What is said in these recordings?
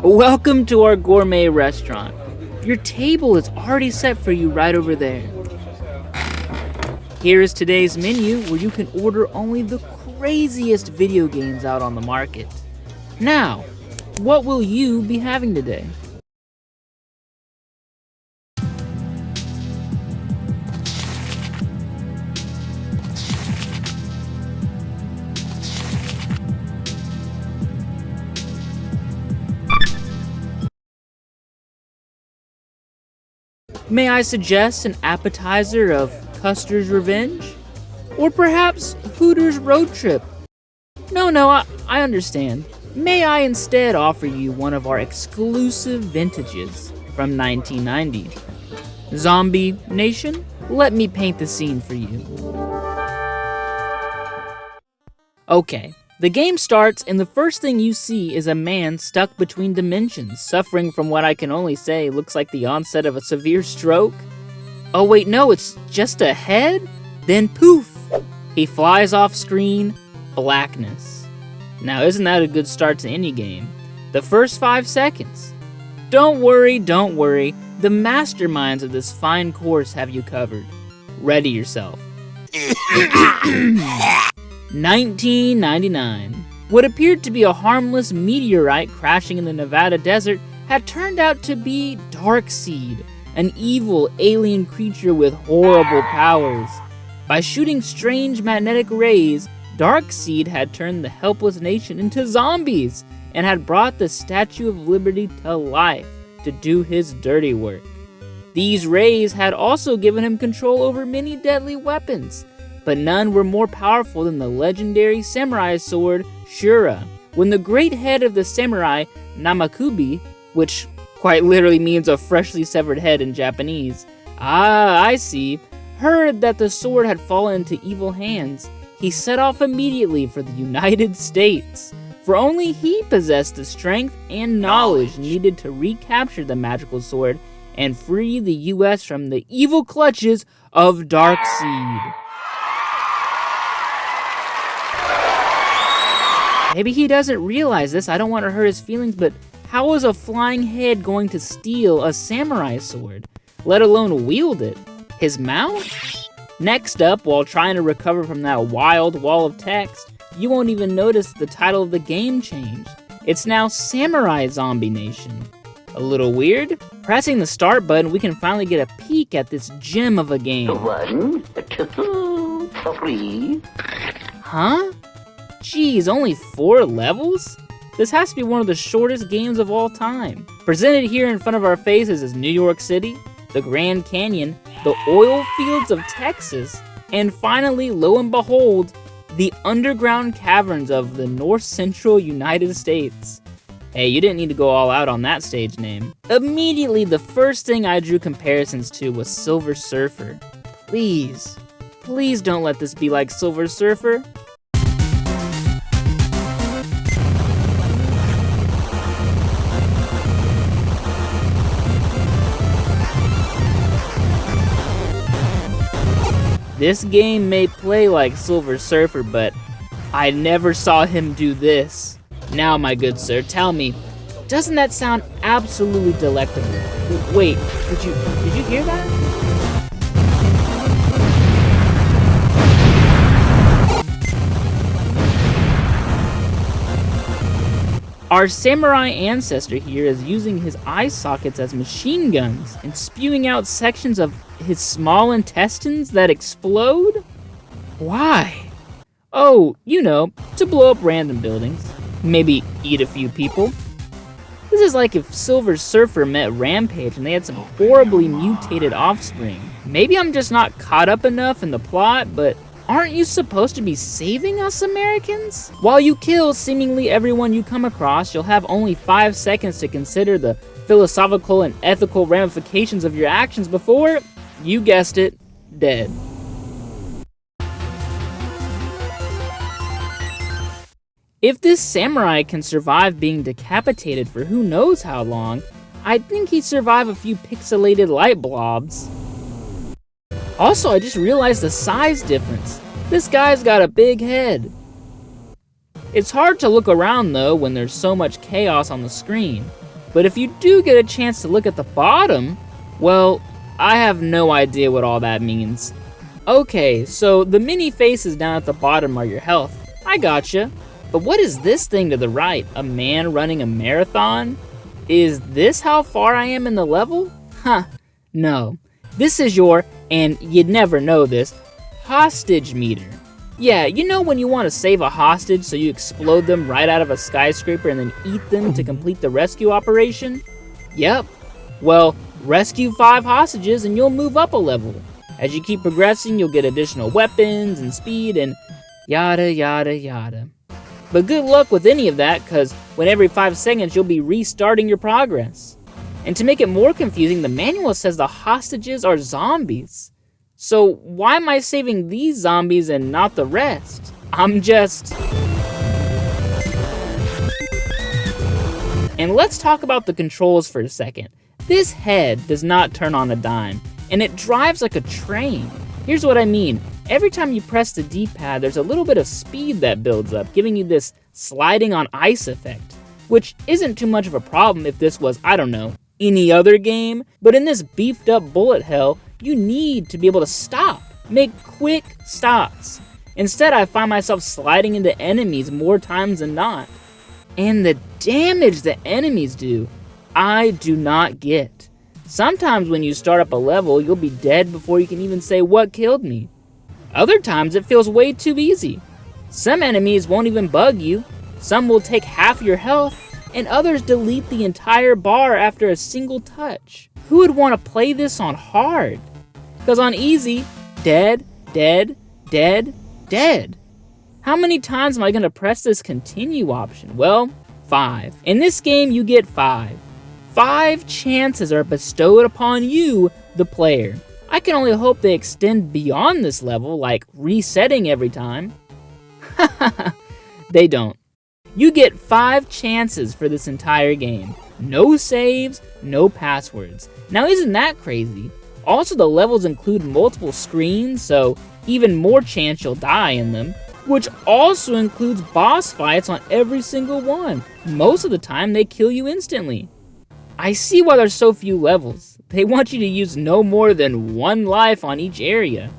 Welcome to our gourmet restaurant. Your table is already set for you right over there. Here is today's menu where you can order only the craziest video games out on the market. Now, what will you be having today? May I suggest an appetizer of Custer's Revenge? Or perhaps Hooters Road Trip? No, I understand. May I instead offer you one of our exclusive vintages from 1990? Zombie Nation, let me paint the scene for you. Okay, the game starts and the first thing you see is a man stuck between dimensions, suffering from what I can only say looks like the onset of a severe stroke. Oh wait, no, it's just a head? Then poof, he flies off screen, blackness. Now isn't that a good start to any game? The first 5 seconds. Don't worry, the masterminds of this fine course have you covered. Ready yourself. 1999. What appeared to be a harmless meteorite crashing in the Nevada desert had turned out to be Darkseid, an evil alien creature with horrible powers. By shooting strange magnetic rays, Darkseid had turned the helpless nation into zombies and had brought the Statue of Liberty to life to do his dirty work. These rays had also given him control over many deadly weapons, but none were more powerful than the legendary samurai sword Shura. When the great head of the samurai, Namakubi, which quite literally means a freshly severed head in Japanese, I see, heard that the sword had fallen into evil hands, he set off immediately for the United States, for only he possessed the strength and knowledge needed to recapture the magical sword and free the US from the evil clutches of Darkseid. Maybe he doesn't realize this, I don't want to hurt his feelings, but how is a flying head going to steal a samurai sword, let alone wield it? His mouth? Next up, while trying to recover from that wild wall of text, you won't even notice the title of the game changed. It's now Samurai Zombie Nation. A little weird? Pressing the start button, we can finally get a peek at this gem of a game. 1, 2, 3. Huh? Geez, only 4 levels? This has to be one of the shortest games of all time. Presented here in front of our faces is New York City, the Grand Canyon, the oil fields of Texas, and finally, lo and behold, the underground caverns of the north-central United States. Hey, you didn't need to go all out on that stage name. Immediately, the first thing I drew comparisons to was Silver Surfer. Please don't let this be like Silver Surfer. This game may play like Silver Surfer, but I never saw him do this. Now, my good sir, tell me, doesn't that sound absolutely delectable? Wait, did you hear that? Our samurai ancestor here is using his eye sockets as machine guns and spewing out sections of his small intestines that explode? Why? Oh, you know, to blow up random buildings. Maybe eat a few people. This is like if Silver Surfer met Rampage and they had some horribly mutated offspring. Maybe I'm just not caught up enough in the plot, but aren't you supposed to be saving us Americans? While you kill seemingly everyone you come across, you'll have only 5 seconds to consider the philosophical and ethical ramifications of your actions before, you guessed it, dead. If this samurai can survive being decapitated for who knows how long, I'd think he'd survive a few pixelated light blobs. Also, I just realized the size difference. This guy's got a big head. It's hard to look around though when there's so much chaos on the screen. But if you do get a chance to look at the bottom, well, I have no idea what all that means. Okay, so the mini faces down at the bottom are your health. I gotcha. But what is this thing to the right? A man running a marathon? Is this how far I am in the level? Huh, no. This is your, and you'd never know this, hostage meter. Yeah, you know when you want to save a hostage so you explode them right out of a skyscraper and then eat them to complete the rescue operation? Yep. Well, rescue 5 hostages and you'll move up a level. As you keep progressing, you'll get additional weapons and speed and yada yada yada. But good luck with any of that, cause when every 5 seconds you'll be restarting your progress. And to make it more confusing, the manual says the hostages are zombies. So why am I saving these zombies and not the rest? I'm just... And let's talk about the controls for a second. This head does not turn on a dime, and it drives like a train. Here's what I mean. Every time you press the D-pad, there's a little bit of speed that builds up, giving you this sliding on ice effect, which isn't too much of a problem if this was, I don't know, any other game, but in this beefed up bullet hell, you need to be able to stop, make quick stops. Instead, I find myself sliding into enemies more times than not. And the damage the enemies do, I do not get. Sometimes when you start up a level, you'll be dead before you can even say what killed me. Other times it feels way too easy. Some enemies won't even bug you, some will take half your health, and others delete the entire bar after a single touch. Who would want to play this on hard? Because on easy, dead, dead, dead, dead. How many times am I going to press this continue option? Well, 5. In this game, you get 5. 5 chances are bestowed upon you, the player. I can only hope they extend beyond this level, like resetting every time. They don't. You get 5 chances for this entire game. No saves, no passwords. Now isn't that crazy? Also, the levels include multiple screens, so even more chance you'll die in them, which also includes boss fights on every single one. Most of the time, they kill you instantly. I see why there's so few levels. They want you to use no more than 1 life on each area.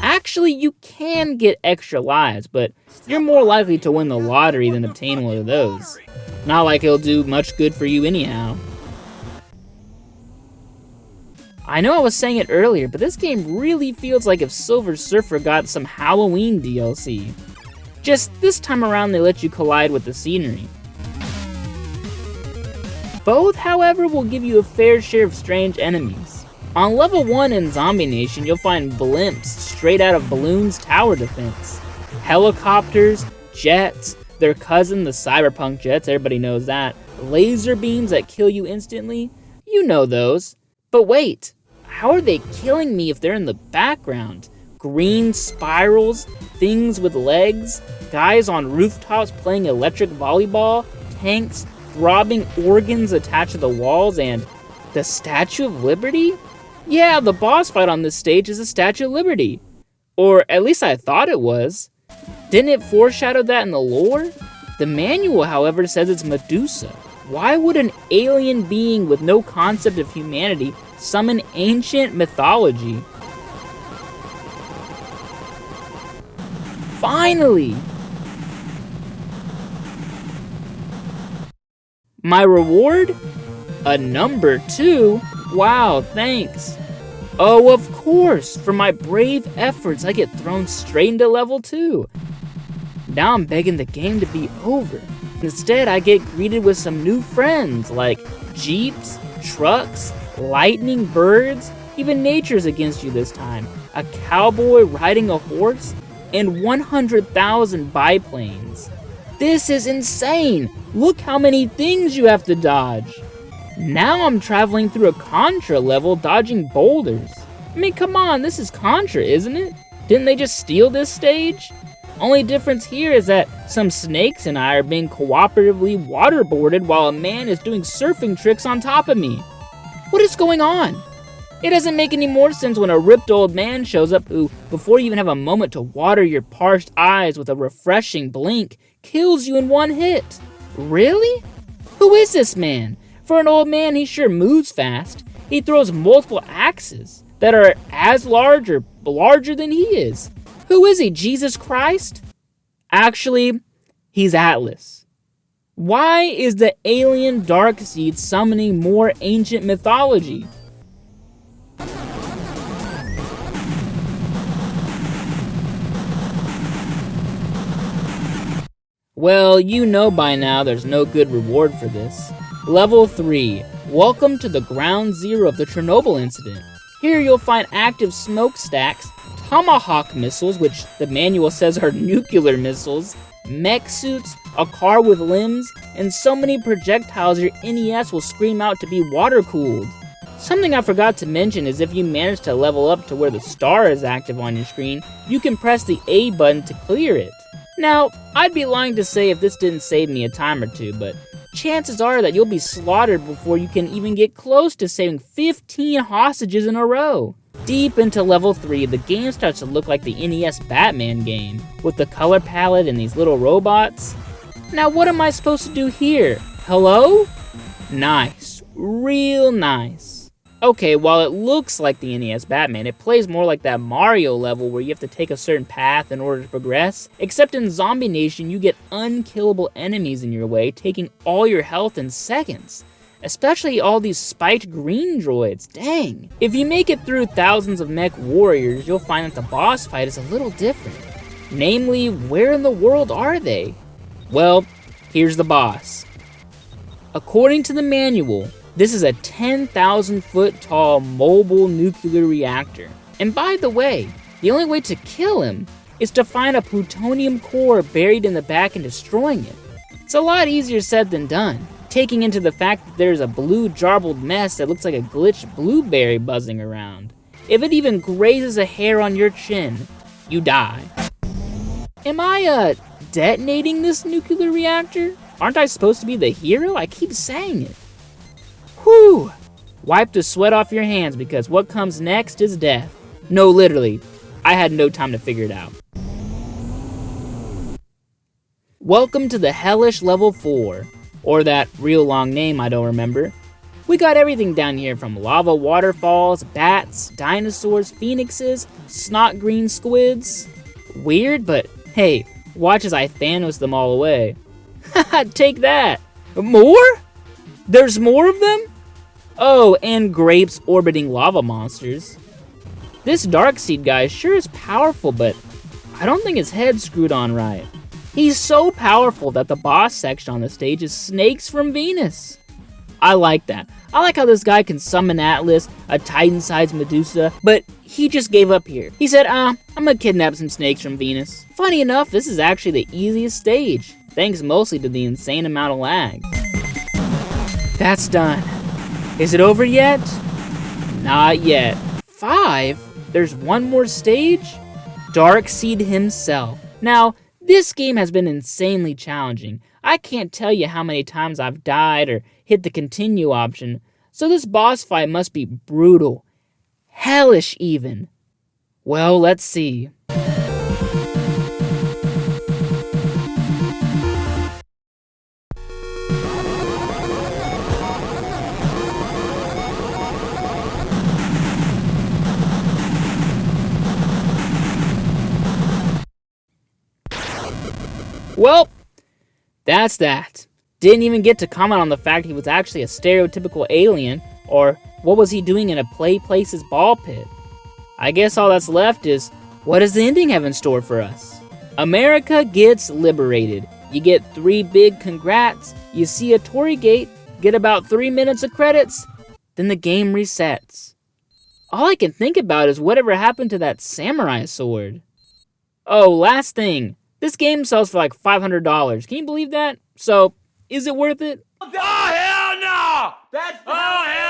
Actually, you can get extra lives, but you're more likely to win the lottery than obtain one of those. Not like it'll do much good for you anyhow. I know I was saying it earlier, but this game really feels like if Silver Surfer got some Halloween DLC. Just this time around they let you collide with the scenery. Both, however, will give you a fair share of strange enemies. On level 1 in Zombie Nation, you'll find blimps straight out of Balloon's tower defense. Helicopters, jets, their cousin, the cyberpunk jets, everybody knows that. Laser beams that kill you instantly, you know those. But wait, how are they killing me if they're in the background? Green spirals, things with legs, guys on rooftops playing electric volleyball, tanks, throbbing organs attached to the walls, and the Statue of Liberty? Yeah, the boss fight on this stage is the Statue of Liberty. Or at least I thought it was. Didn't it foreshadow that in the lore? The manual, however, says it's Medusa. Why would an alien being with no concept of humanity summon ancient mythology? Finally! My reward? A number 2? Wow, thanks. Oh, of course, for my brave efforts, I get thrown straight into level 2. Now I'm begging the game to be over. Instead, I get greeted with some new friends, like jeeps, trucks, lightning birds, even nature's against you this time, a cowboy riding a horse, and 100,000 biplanes. This is insane! Look how many things you have to dodge! Now I'm traveling through a Contra level dodging boulders. I mean, come on, this is Contra, isn't it? Didn't they just steal this stage? Only difference here is that some snakes and I are being cooperatively waterboarded while a man is doing surfing tricks on top of me. What is going on? It doesn't make any more sense when a ripped old man shows up who, before you even have a moment to water your parched eyes with a refreshing blink, kills you in one hit. Really? Who is this man? For an old man, he sure moves fast. He throws multiple axes that are as large or larger than he is. Who is he, Jesus Christ? Actually, he's Atlas. Why is the alien Darkseid summoning more ancient mythology? Well, you know by now there's no good reward for this. Level 3. Welcome to the ground zero of the Chernobyl incident. Here you'll find active smokestacks, tomahawk missiles, which the manual says are nuclear missiles, mech suits, a car with limbs, and so many projectiles your NES will scream out to be water-cooled. Something I forgot to mention is if you manage to level up to where the star is active on your screen, you can press the A button to clear it. Now, I'd be lying to say if this didn't save me a time or two, but chances are that you'll be slaughtered before you can even get close to saving 15 hostages in a row. Deep into level 3, the game starts to look like the NES Batman game, with the color palette and these little robots. Now what am I supposed to do here? Hello? Nice. Real nice. Okay, while it looks like the NES Batman, it plays more like that Mario level where you have to take a certain path in order to progress. Except in Zombie Nation, you get unkillable enemies in your way, taking all your health in seconds. Especially all these spiked green droids, dang. If you make it through thousands of mech warriors, you'll find that the boss fight is a little different. Namely, where in the world are they? Well, here's the boss. According to the manual, this is a 10,000 foot tall mobile nuclear reactor. And by the way, the only way to kill him is to find a plutonium core buried in the back and destroying it. It's a lot easier said than done, taking into the fact that there's a blue jarbled mess that looks like a glitched blueberry buzzing around. If it even grazes a hair on your chin, you die. Am I, detonating this nuclear reactor? Aren't I supposed to be the hero? I keep saying it. Whew! Wipe the sweat off your hands because what comes next is death. No, literally. I had no time to figure it out. Welcome to the hellish level 4. Or that real long name I don't remember. We got everything down here from lava waterfalls, bats, dinosaurs, phoenixes, snot green squids. Weird, but hey, watch as I Thanos them all away. Haha, take that! More? There's more of them? Oh, and grapes orbiting lava monsters. This Darkseid guy sure is powerful, but I don't think his head's screwed on right. He's so powerful that the boss section on the stage is snakes from Venus. I like that. I like how this guy can summon Atlas, a Titan-sized Medusa, but he just gave up here. He said, I'm gonna kidnap some snakes from Venus. Funny enough, this is actually the easiest stage, thanks mostly to the insane amount of lag. That's done. Is it over yet? Not yet. 5? There's one more stage? Darkseid himself. Now, this game has been insanely challenging. I can't tell you how many times I've died or hit the continue option, so this boss fight must be brutal. Hellish even. Well, let's see. Well, that's that. Didn't even get to comment on the fact he was actually a stereotypical alien, or what was he doing in a Play Places ball pit? I guess all that's left is, what does the ending have in store for us? America gets liberated. You get 3 big congrats, you see a Tory gate, get about 3 minutes of credits, then the game resets. All I can think about is whatever happened to that samurai sword. Oh, last thing. This game sells for like $500. Can you believe that? So, is it worth it? Oh, hell no! Oh, hell